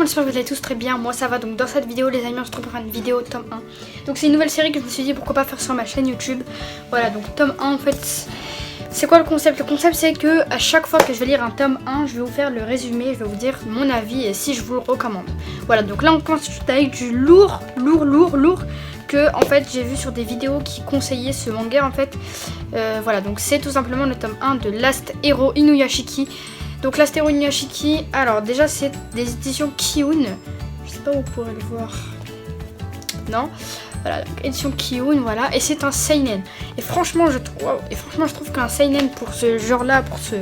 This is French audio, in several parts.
j'espère que vous allez tous très bien, moi ça va. Donc dans cette vidéo les amis, on se retrouve pour faire une vidéo tome 1. Donc c'est une nouvelle série que je me suis dit pourquoi pas faire sur ma chaîne YouTube. Voilà, donc tome 1 en fait, c'est quoi le concept? Le concept c'est que à chaque fois que je vais lire un tome 1, je vais vous faire le résumé, je vais vous dire mon avis et si je vous le recommande. Voilà, donc là on commence avec du lourd que en fait j'ai vu sur des vidéos qui conseillaient ce manga en fait. Voilà, donc c'est tout simplement le tome 1 de Last Hero Inuyashiki. Donc Last Hero Inuyashiki, alors déjà c'est des éditions Kiun. Je sais pas où vous pourrez le voir. Non. Voilà, donc édition Kiun, voilà. Et c'est un seinen. Et franchement je trouve qu'un seinen pour ce genre là, pour ce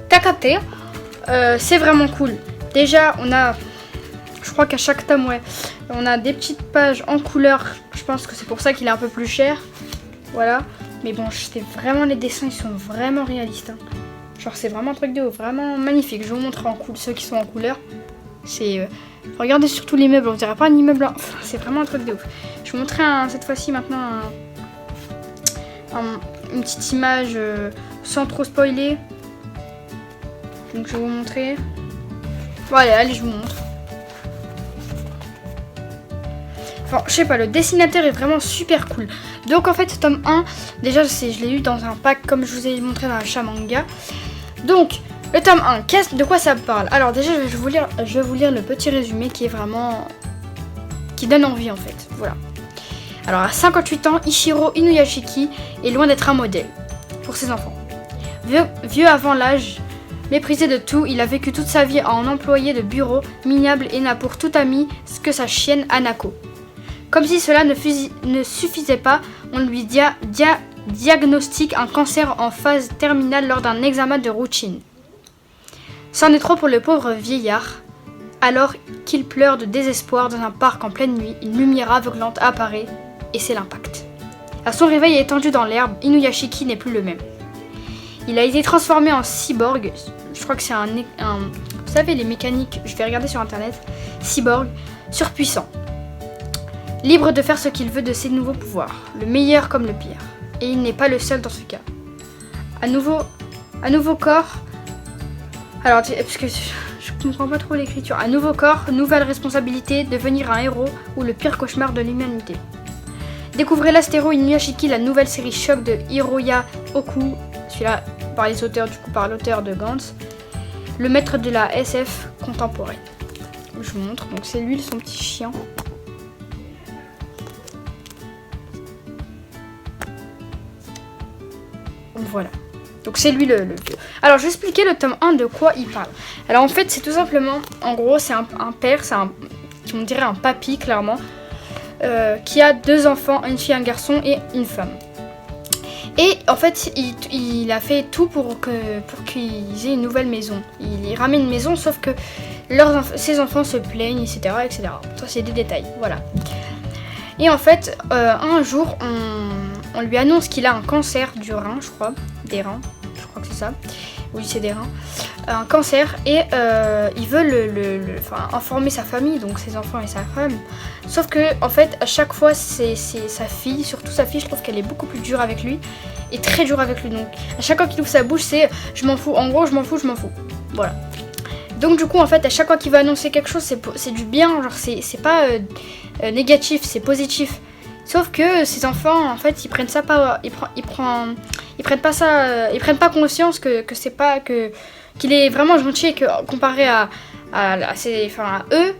Takate, c'est vraiment cool. Déjà on a, je crois qu'à chaque tome, ouais, on a des petites pages en couleur. Je pense que c'est pour ça qu'il est un peu plus cher. Voilà. Mais bon, c'est vraiment, les dessins, ils sont vraiment réalistes. Hein. Genre, c'est vraiment un truc de ouf, vraiment magnifique. Je vais vous montrer en couleur, ceux qui sont en couleur. C'est... regardez surtout l'immeuble, on dirait pas un immeuble. Hein. Enfin, c'est vraiment un truc de ouf. Je vais vous montrer cette fois-ci maintenant une petite image sans trop spoiler. Donc, je vais vous montrer. Bon, allez, je vous montre. Enfin, je sais pas, le dessinateur est vraiment super cool. Donc en fait, tome 1, déjà je l'ai eu dans un pack comme je vous ai montré dans la Achat Manga. Donc, le tome 1, de quoi ça parle? Alors déjà, je vais vous lire le petit résumé qui est vraiment... qui donne envie en fait, voilà. Alors à 58 ans, Ichiro Inuyashiki est loin d'être un modèle pour ses enfants. Vieux avant l'âge, méprisé de tout, il a vécu toute sa vie en employé de bureau minable et n'a pour tout ami que sa chienne Hanako. Comme si cela ne suffisait pas, on lui diagnostique un cancer en phase terminale lors d'un examen de routine. C'en est trop pour le pauvre vieillard. Alors qu'il pleure de désespoir dans un parc en pleine nuit, une lumière aveuglante apparaît et c'est l'impact. À son réveil étendu dans l'herbe, Inuyashiki n'est plus le même. Il a été transformé en cyborg. Je crois que c'est un... Vous savez, les mécaniques, je vais regarder sur internet. Cyborg, surpuissant. Libre de faire ce qu'il veut de ses nouveaux pouvoirs, le meilleur comme le pire. Et il n'est pas le seul dans ce cas. À nouveau corps... Alors, parce que je comprends pas trop l'écriture. À nouveau corps, nouvelle responsabilité, devenir un héros ou le pire cauchemar de l'humanité. Découvrez Last Hero Inuyashiki, la nouvelle série choc de Hiroya Oku. Celui-là par les auteurs, du coup par l'auteur de Gantz. Le maître de la SF contemporaine. Je vous montre, donc c'est lui, son petit chien. Voilà, donc c'est lui le vieux. Alors je vais expliquer le tome 1 de quoi il parle. Alors en fait c'est tout simplement, en gros c'est un père, on dirait un papy clairement, qui a deux enfants, une fille, un garçon et une femme. Et en fait il a fait tout pour qu'ils aient une nouvelle maison. Il ramène une maison sauf que ses enfants se plaignent, etc. Ça c'est des détails, voilà. Et en fait un jour on lui annonce qu'il a un cancer du rein, je crois. Des reins, je crois que c'est ça. Oui, c'est des reins. Un cancer et il veut informer sa famille, donc ses enfants et sa femme. Sauf que, en fait, à chaque fois, c'est sa fille, surtout sa fille, je trouve qu'elle est beaucoup plus dure avec lui. Et très dure avec lui. Donc, à chaque fois qu'il ouvre sa bouche, c'est je m'en fous. En gros, je m'en fous. Voilà. Donc, du coup, en fait, à chaque fois qu'il va annoncer quelque chose, c'est du bien. Genre, c'est pas négatif, c'est positif. Sauf que ces enfants, en fait, ils prennent ça pas, ils prennent pas ça, ils prennent pas conscience que c'est pas qu'il est vraiment gentil et que comparé à eux,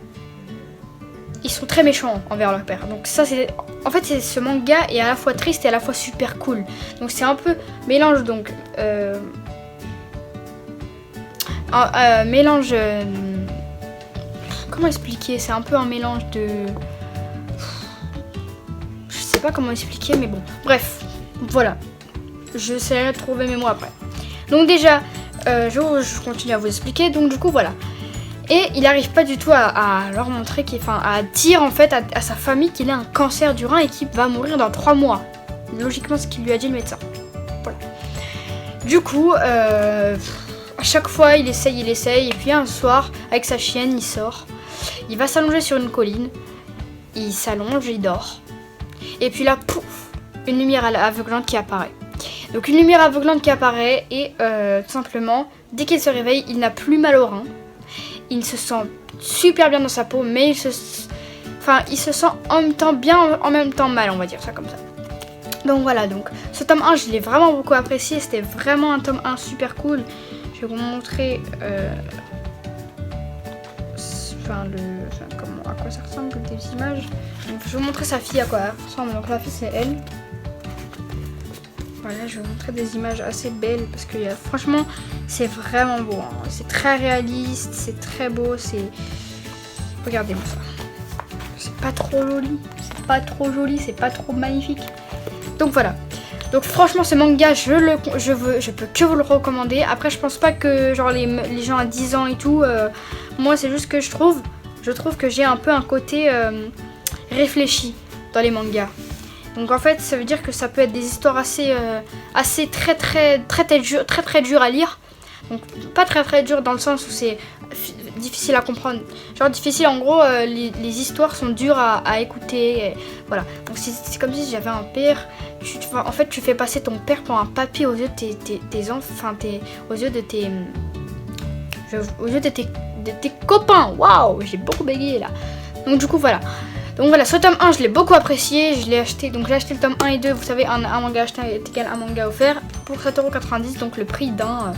ils sont très méchants envers leur père. Donc ça c'est, en fait, ce manga est à la fois triste et à la fois super cool. Donc c'est un peu mélange comment expliquer? C'est un peu un mélange de... Je sais pas comment expliquer, mais bon. Bref, voilà. J'essaierai de trouver mes mots après. Donc déjà, je continue à vous expliquer. Donc du coup, voilà. Et il n'arrive pas du tout à leur montrer, à dire en fait à sa famille qu'il a un cancer du rein et qu'il va mourir dans 3 mois. Logiquement, ce qu'il lui a dit le médecin. Voilà. Du coup, à chaque fois, il essaye. Et puis un soir, avec sa chienne, il sort. Il va s'allonger sur une colline. Il s'allonge, il dort. Et puis là, pouf, une lumière aveuglante qui apparaît. Donc une lumière aveuglante qui apparaît et tout simplement, dès qu'il se réveille, il n'a plus mal au rein. il se sent super bien dans sa peau, mais il se sent en même temps bien, en même temps mal, on va dire ça comme ça. Donc voilà, donc ce tome 1 je l'ai vraiment beaucoup apprécié, c'était vraiment un tome 1 super cool. Je vais vous montrer à quoi ça ressemble, des images. Donc, je vais vous montrer sa fille à quoi elle ressemble. Donc la fille c'est elle. Voilà, je vais vous montrer des images assez belles parce que franchement c'est vraiment beau. Hein. C'est très réaliste, c'est très beau, regardez-moi ça. C'est pas trop joli, c'est pas trop magnifique. Donc voilà. Donc franchement ce manga je peux que vous le recommander. Après je pense pas que genre les gens à 10 ans et tout, moi c'est juste que je trouve que j'ai un peu un côté réfléchi dans les mangas. Donc en fait ça veut dire que ça peut être des histoires assez très dures à lire. Donc pas très dur dans le sens où c'est difficile à comprendre. Genre difficile en gros, les histoires sont dures à écouter. Et voilà. Donc c'est comme si j'avais un père. En fait tu fais passer ton père pour un papy aux yeux de tes enfants, aux yeux de tes copains. Waouh, j'ai beaucoup bégayé là. Donc du coup voilà. Donc voilà, ce tome 1 je l'ai beaucoup apprécié, je l'ai acheté, donc j'ai acheté le tome 1 et 2, vous savez un manga acheté est égal à un manga offert pour 7,90 €, donc le prix d'un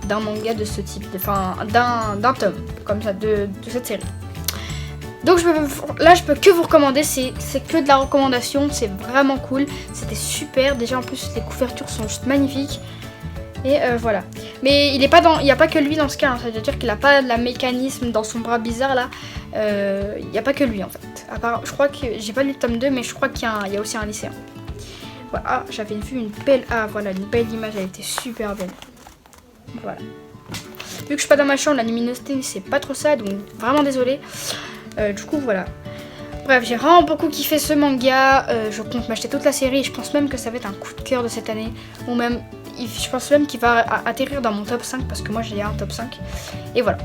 manga de ce type, d'un tome comme ça de cette série. Donc là je peux que vous recommander, c'est que de la recommandation, c'est vraiment cool, c'était super, déjà en plus les couvertures sont juste magnifiques. Et voilà. Mais il n'y a pas que lui dans ce cas, hein. C'est-à-dire qu'il n'a pas la mécanisme dans son bras bizarre là. Il n'y a pas que lui en fait. À part, je crois que j'ai pas lu le tome 2, mais je crois qu'il y a aussi un lycéen. Voilà. Ah, j'avais vu une belle image, elle était super belle. Voilà. Vu que je suis pas dans ma chambre, la luminosité c'est pas trop ça, donc vraiment désolée. Du coup voilà. Bref, j'ai vraiment beaucoup kiffé ce manga. Je compte m'acheter toute la série. Je pense même que ça va être un coup de cœur de cette année. Ou même, je pense même qu'il va atterrir dans mon top 5 parce que moi j'ai un top 5. Et voilà.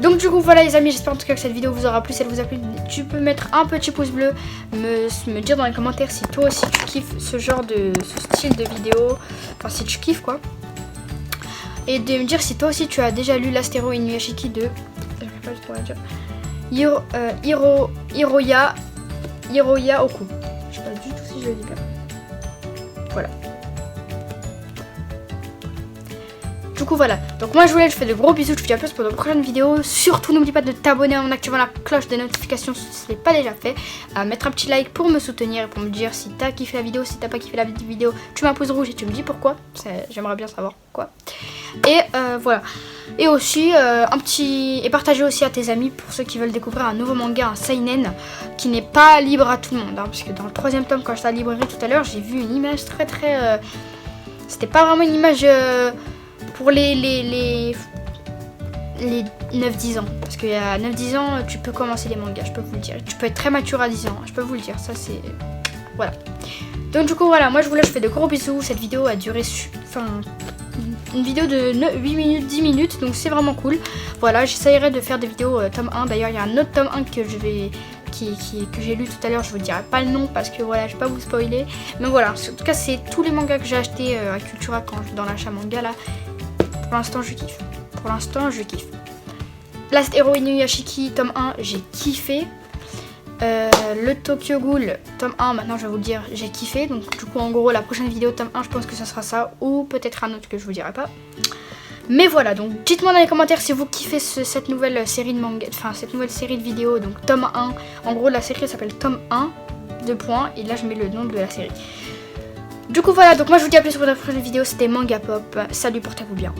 Donc du coup voilà les amis, j'espère en tout cas que cette vidéo vous aura plu. Si elle vous a plu, tu peux mettre un petit pouce bleu, me dire dans les commentaires si toi aussi tu kiffes ce style de vidéo. Enfin si tu kiffes quoi. Et de me dire si toi aussi tu as déjà lu l'Astero Inuyashiki de... Je sais pas du tout à dire. Hiroya Oku. Je sais pas du tout si je le dis bien. Voilà. Du coup voilà. Donc moi je fais de gros bisous. Je vous dis à plus pour de prochaines vidéos. Surtout n'oublie pas de t'abonner en activant la cloche des notifications si ce n'est pas déjà fait. À mettre un petit like pour me soutenir et pour me dire si t'as kiffé la vidéo. Si t'as pas kiffé la vidéo, tu mets un pouce rouge et tu me dis pourquoi. J'aimerais bien savoir pourquoi. Et voilà. Et aussi et partager aussi à tes amis pour ceux qui veulent découvrir un nouveau manga, un seinen qui n'est pas libre à tout le monde, hein, parce que dans le 3e tome quand j'étais à la librairie tout à l'heure j'ai vu une image très c'était pas vraiment une image pour les 9-10 ans, parce qu'il y a 9-10 ans tu peux commencer les mangas, je peux vous le dire, tu peux être très mature à 10 ans, je peux vous le dire, ça c'est... Voilà. Donc du coup voilà, moi je fais de gros bisous, cette vidéo a duré une vidéo de 8 minutes, 10 minutes, donc c'est vraiment cool. Voilà, j'essayerai de faire des vidéos tome 1. D'ailleurs, il y a un autre tome 1 que j'ai lu tout à l'heure. Je vous dirai pas le nom parce que voilà, je vais pas vous spoiler. Mais voilà, en tout cas, c'est tous les mangas que j'ai achetés à Cultura quand je suis dans l'achat manga là. Pour l'instant, je kiffe. Last Hero Inuyashiki, tome 1, j'ai kiffé. Le Tokyo Ghoul tome 1, maintenant je vais vous le dire, j'ai kiffé. Donc du coup en gros la prochaine vidéo tome 1 je pense que ça sera ça, ou peut-être un autre que je vous dirai pas. Mais voilà, donc dites-moi dans les commentaires si vous kiffez cette nouvelle série de manga, enfin cette nouvelle série de vidéos, donc tome 1. En gros la série s'appelle tome 1, 2 points, et là je mets le nom de la série. Du coup voilà, donc moi je vous dis à plus pour la prochaine vidéo, c'était Manga Pop. Salut, portez-vous bien.